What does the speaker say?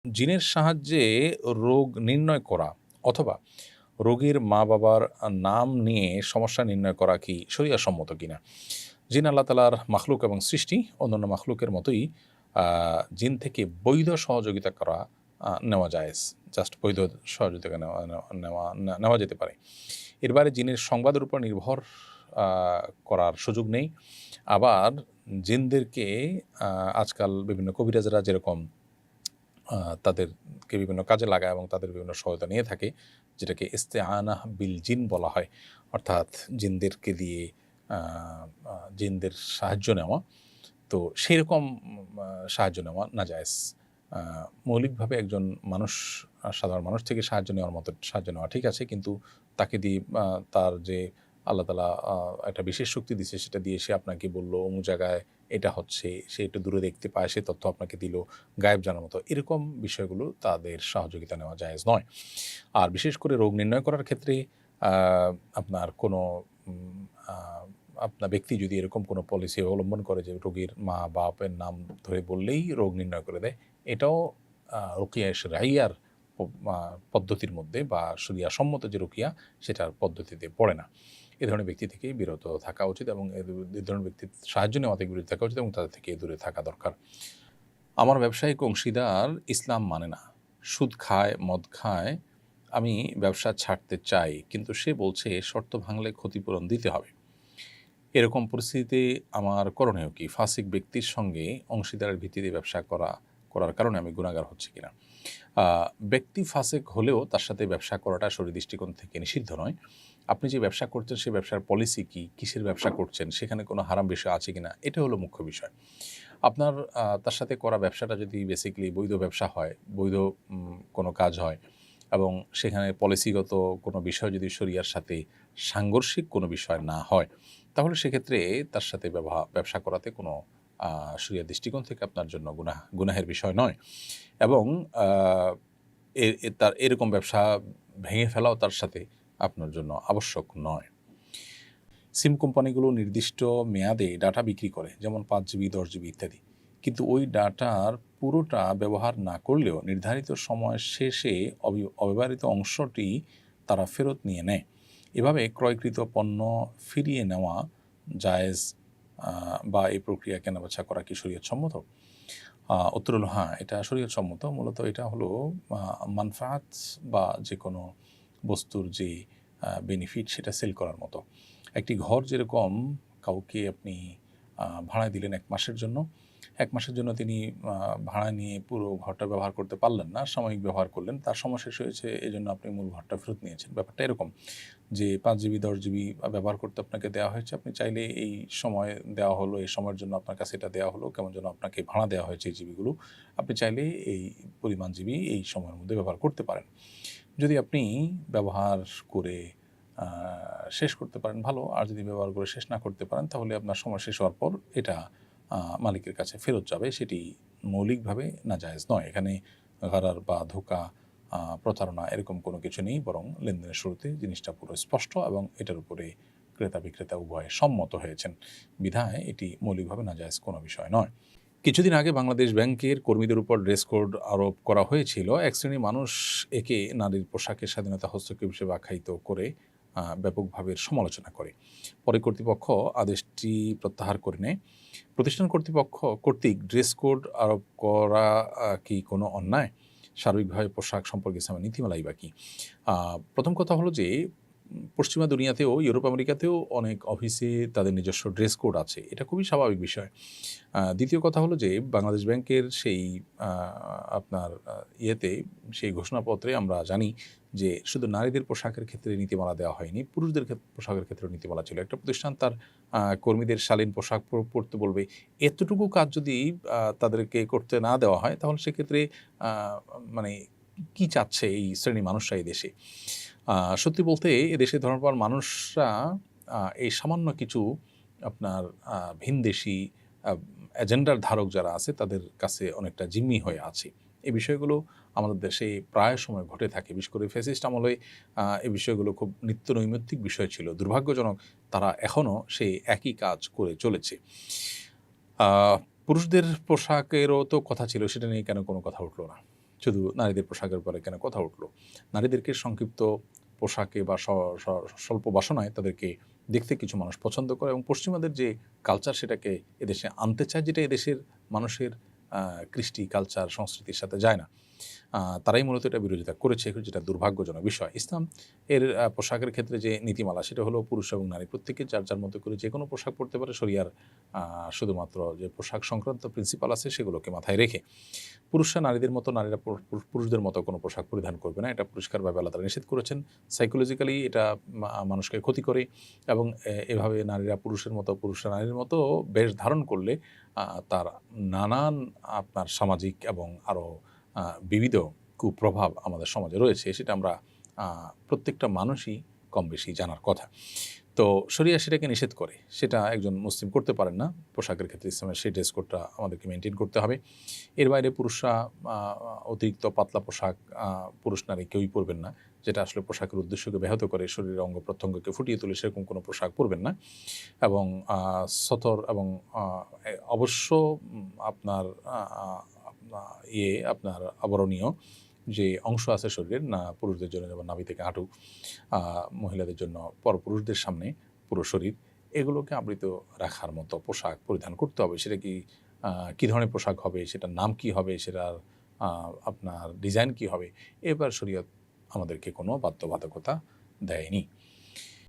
জিনের সাহায্যে রোগ নির্ণয় করা অথবা রোগীর মা-বাবার নাম নিয়ে সমস্যা নির্ণয় করা কি শরিয়াসম্মত কিনা? জিন আল্লাহ তাআলার মাখলুক এবং সৃষ্টি অন্যান্য মাখলুকের মতোই আ জিন থেকে বৈধ সহযোগিতা করা নেওয়া জায়েজ। জাস্ট বৈধ সহযোগিতা নেওয়া নেওয়া নেওয়া নেওয়া যেতে পারে। এর বাইরে জিনের সংবাদের উপর নির্ভর আ করার সুযোগ নেই। আবার জিনদেরকে আ আজকাল বিভিন্ন কবিরাজরা যেরকম তাদেরকে বিভিন্ন কাজে লাগায় এবং তাদের বিভিন্ন সহায়তা নিয়ে থাকে, যেটাকে ইস্তেআনাহ বিল জিন বলা হয়। অর্থাৎ জিনদেরকে দিয়ে আ আ জিনদের সাহায্য নেওয়া। তো সেইরকম সাহায্য নেওয়া নাজায়েজ। আ মৌলিকভাবে একজন মানুষ সাধারণ মানুষ থেকে সাহায্য নেওয়ার মতো সাহায্য নেওয়া ঠিক আছে। কিন্তু তাকে দিয়ে তার যে আল্লাহ তাআলা একটা বিশেষ শক্তি দিছে সেটা দিয়ে সে আপনাকে বলল অমুক জায়গায় এটা হচ্ছে, সে একটু দূরে দেখতে পায়, সে তথ্য আপনাকে দিল গায়েব জানার মতো। এরকম বিষয়গুলো তাদের সহযোগিতা নেওয়া জায়েজ নয়। আর বিশেষ করে রোগ নির্ণয় করার ক্ষেত্রে আ আপনার কোনো উম আ আপনার ব্যক্তি যদি এরকম কোনো পলিসি অবলম্বন করে যে রোগীর মা-বাপের নাম ধরে বললেই রোগ নির্ণয় করে দেয়, এটাও রুকিয়া শরঈয়ার প আ পদ্ধতির মধ্যে বা শরিয়া সম্মত যে রুকিয়া সেটার পদ্ধতিতে পড়ে না। এ ধরনের ব্যক্তি থেকে বিরত থাকা উচিত এবং এ ধরনের ব্যক্তির সাহায্য নেওয়া থেকে বিরত থাকা উচিত এবং তাদের থেকে দূরে থাকা দরকার। আমার ব্যবসায়িক অংশীদার ইসলাম মানে না। সুদ খায়, মদ খায়। আমি ব্যবসা ছাড়তে চাই। কিন্তু সে বলছে শর্ত ভাঙলে ক্ষতিপূরণ দিতে হবে। এরকম পরিস্থিতিতে আমার করণীয় কি? ফাসিক ব্যক্তির সঙ্গে অংশীদারের ভিত্তিতে ব্যবসা করার কারণে আমি গুনাহগার হচ্ছি কিনা? আ ব্যক্তি ফাসেক হলেও তার সাথে ব্যবসা করাটা শরীয়র দৃষ্টিকোণ থেকে নিষিদ্ধ নয়। আপনি যে ব্যবসা করছেন সে ব্যবসার পলিসি কি? কিসের ব্যবসা করছেন? সেখানে কোনো হারাম বিষয় আছে কিনা? এটা হলো মুখ্য বিষয়। আপনার তার সাথে করা ব্যবসাটা যদি বেসিক্যালি বৈধ ব্যবসা হয়, বৈধ কোনো কাজ হয় এবং সেখানে পলিসিগত কোনো বিষয় যদি শরিয়ার সাথে সাংঘর্ষিক কোনো বিষয় না হয়, তাহলে সেক্ষেত্রে তার সাথে ব্যবসা করাতে কোনো শরিয়ার দৃষ্টিকোণ থেকে আপনার জন্য গুনাহের বিষয় নয় এবং আ এ এ তার এরকম ব্যবসা ভেঙে ফেলাও তার সাথে আপনার জন্য আবশ্যক নয়। সিম কোম্পানিগুলো নির্দিষ্ট মেয়াদে ডাটা বিক্রি করে, যেমন ৫ জিবি, ১০ জিবি ইত্যাদি। কিন্তু ওই ডাটার পুরোটা ব্যবহার না করলেও নির্ধারিত সময় শেষে অব্যবহৃত অংশটি তারা ফেরত নিয়ে নেয়। এভাবে ক্রয়কৃত পণ্য ফিরিয়ে নেওয়া জায়েজ বা এই প্রক্রিয়া কেনাবেচা করা কি শরীয়তসম্মত? উত্তর হলো হ্যাঁ, এটা শরীয়তসম্মত। মূলত এটা হলো মানফাআত বা যেকোনো বস্তুর যে বেনিফিট সেটা সেল করার মতো। একটি ঘর যেরকম কাউকে আপনি ভাড়ায় দিলেন ১ মাসের জন্য। ১ মাসের জন্য তিনি ভাড়া নিয়ে পুরো ঘরটা ব্যবহার করতে পারলেন না, সাময়িক ব্যবহার করলেন। তার সময় শেষ হয়েছে এজন্য আপনি মূল ঘরটা ফেরত নিয়েছেন। ব্যাপারটা এরকম যে ৫ জিবি, ১০ জিবি ব্যবহার করতে আপনাকে দেওয়া হয়েছে। আপনি চাইলে এই সময় দেওয়া হলো, এই সময়ের জন্য আপনার কাছে এটা দেওয়া হলো, কেমন যেন আপনাকে ভাড়া দেওয়া হয়েছে এই জিবিগুলো। আপনি চাইলে এই পরিমাণ জিবি এই সময়ের মধ্যে ব্যবহার করতে পারেন। যদি আপনি ব্যবহার করে আ শেষ করতে পারেন ভালো, আর যদি ব্যবহার করে শেষ না করতে পারেন তাহলে আপনার সময় শেষ হওয়ার পর এটা মালিকের কাছে ফেরত যাবে। সেটি মৌলিকভাবে নাজায়েজ নয়। এখানে গারার বা ধোঁকা, প্রতারণা এরকম কোনো কিছু নেই, বরং লেনদেনের শুরুতে জিনিসটা পুরো স্পষ্ট এবং এটার উপরে ক্রেতা-বিক্রেতা উভয়ে সম্মত হয়েছেন। বিধায় এটি মৌলিকভাবে নাজায়েজ কোনো বিষয় নয়। কিছুদিন আগে বাংলাদেশ ব্যাংকের কর্মীদের উপর ড্রেস কোড আরোপ করা হয়েছিল। এক শ্রেণীর মানুষ একে নারীর পোশাকের স্বাধীনতা হস্তক্ষেপ হিসেবে আখ্যায়িত করে ব্যাপকভাবে সমালোচনা করে। পরে কর্তৃপক্ষ আদেশটি প্রত্যাহার করে নেয়। প্রতিষ্ঠান কর্তৃক ড্রেস কোড আরোপ করা কি কোনো অন্যায়? সার্বিকভাবে পোশাক সম্পর্কে ইসলামের নীতিমালাই বা কি? প্রথম কথা হলো যে পশ্চিমা দুনিয়াতেও ইউরোপ আমেরিকাতেও অনেক অফিসে তাদের নিজস্ব ড্রেস কোড আছে। এটা খুবই স্বাভাবিক বিষয়। দ্বিতীয় কথা হলো যে বাংলাদেশ ব্যাংকের সেই আ আপনার ইয়েতে সেই ঘোষণাপত্রে আমরা জানি যে শুধু নারীদের পোশাকের ক্ষেত্রে নীতিমালা দেওয়া হয়নি, পুরুষদের পোশাকের ক্ষেত্রেও নীতিমালা ছিল। একটা প্রতিষ্ঠান তার কর্মীদের শালীন পোশাক পরতে বলবে। এতটুকু কাজ যদি তাদেরকে করতে না দেওয়া হয় তাহলে সেক্ষেত্রে আ মানে কি চাচ্ছে এই শ্রেণীর মানুষরা এই দেশে? সত্যি বলতে এদেশে ধর্মপ্রাণ মানুষরা এই সামান্য কিছু আপনার ভিনদেশী আ এজেন্ডার ধারক যারা আছে তাদের কাছে অনেকটা জিম্মি হয়ে আছে। এই বিষয়গুলো আমাদের দেশে প্রায় সময় ঘটে থাকে। বিশেষ করে ফ্যাসিস্ট আমলে এই বিষয়গুলো খুব নিত্যনৈমিত্তিক বিষয় ছিল। দুর্ভাগ্যজনক তারা এখনও সেই একই কাজ করে চলেছে। আ পুরুষদের পোশাকেরও তো কথা ছিল, সেটা নিয়ে কেন কোনো কথা উঠল না? শুধু নারীদের পোশাকের পরে কেন কথা উঠলো? নারীদেরকে সংক্ষিপ্ত পোশাকে বা স্বল্প বাসনায় তাদেরকে দেখতে কিছু মানুষ পছন্দ করে এবং পশ্চিমাদের যে কালচার সেটাকে এদেশে আনতে চায়, যেটা এদেশের মানুষের কৃষ্টি, কালচার, সংস্কৃতির সাথে যায় না। তারাই মূলত এটা বিরোধিতা করেছে, যেটা দুর্ভাগ্যজনক বিষয়। ইসলাম এর পোশাকের ক্ষেত্রে যে নীতিমালা সেটা হলো পুরুষ এবং নারী প্রত্যেকে যার যার মতো করে যে কোনো পোশাক পরতে পারে। শরিয়ার শুধুমাত্র যে পোশাক সংক্রান্ত প্রিন্সিপাল আছে সেগুলোকে মাথায় রেখে পুরুষরা নারীদের মতো, নারীরা পুরুষদের মতো কোনো পোশাক পরিধান করবে না। এটা পরিষ্কারভাবে আল্লাহ তাআলা নিষেধ করেছেন। সাইকোলজিক্যালি এটা মানুষকে ক্ষতি করে এবং এভাবে নারীরা পুরুষের মতো, পুরুষরা নারীর মতো বেশ ধারণ করলে তার নানান আপনার সামাজিক এবং আরও বিবিধ কুপ্রভাব আমাদের সমাজে রয়েছে। সেটা আমরা প্রত্যেকটা মানুষই কম বেশি জানার কথা। তো শরিয়া সেটাকে নিষেধ করে। সেটা একজন মুসলিম করতে পারেন না। পোশাকের ক্ষেত্রে ইসলামের সেই ড্রেস কোডটা আমাদেরকে মেইনটেইন করতে হবে। এর বাইরে পুরুষরা অতিরিক্ত পাতলা পোশাক পুরুষ নারী কেউই পরবেন না। যেটা আসলে পোশাকের উদ্দেশ্যকে ব্যাহত করে, শরীরের অঙ্গ-প্রত্যঙ্গকে ফুটিয়ে তোলে, সেরকম কোনো পোশাক পরবেন না। এবং সতর এবং অবশ্য আপনার আপনার আবরণীয় যে অংশ আছে শরীরের, না পুরুষদের জন্য যেমন নাভি থেকে হাঁটু, মহিলাদের জন্য পরপুরুষদের সামনে পুরো শরীর, এগুলোকে আবৃত রাখার মতো পোশাক পরিধান করতে হবে। সেটা কী ধরনের পোশাক হবে, সেটার নাম কী হবে, সেটার আপনার ডিজাইন কী হবে, এবার শরীয়ত আমাদেরকে কোনো বাধ্যবাধকতা দেয়নি।